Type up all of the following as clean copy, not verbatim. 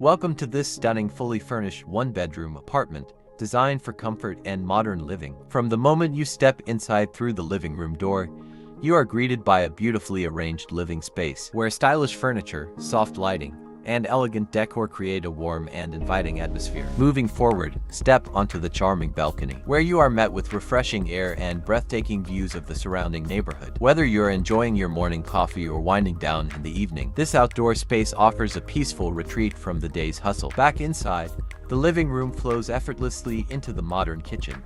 Welcome to this stunning fully furnished one-bedroom apartment designed for comfort and modern living. From the moment you step inside through the living room door, you are greeted by a beautifully arranged living space where stylish furniture, soft lighting, and elegant decor create a warm and inviting atmosphere. Moving forward, step onto the charming balcony, where you are met with refreshing air and breathtaking views of the surrounding neighborhood. Whether you're enjoying your morning coffee or winding down in the evening, this outdoor space offers a peaceful retreat from the day's hustle. Back inside, the living room flows effortlessly into the modern kitchen.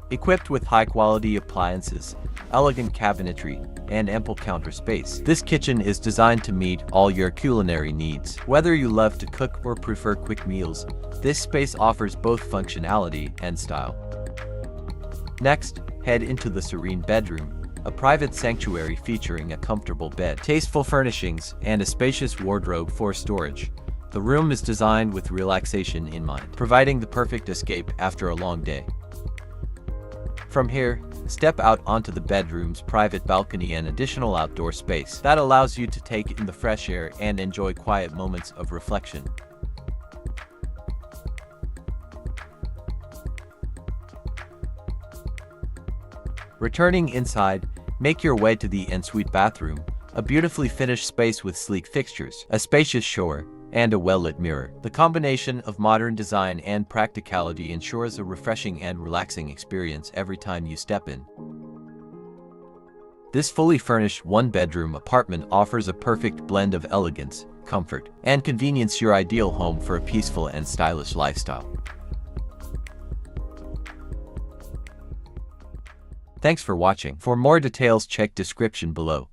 Equipped with high-quality appliances, elegant cabinetry, and ample counter space, this kitchen is designed to meet all your culinary needs. Whether you love to cook or prefer quick meals, this space offers both functionality and style. Next, head into the serene bedroom, a private sanctuary featuring a comfortable bed, tasteful furnishings, and a spacious wardrobe for storage. The room is designed with relaxation in mind, providing the perfect escape after a long day. From here, step out onto the bedroom's private balcony and additional outdoor space that allows you to take in the fresh air and enjoy quiet moments of reflection. Returning inside, make your way to the ensuite bathroom, a beautifully finished space with sleek fixtures, a spacious shower, and a well-lit mirror. The combination of modern design and practicality ensures a refreshing and relaxing experience every time you step in. This fully furnished one-bedroom apartment offers a perfect blend of elegance, comfort, and convenience, your ideal home for a peaceful and stylish lifestyle. Thanks for watching. For more details, check description below.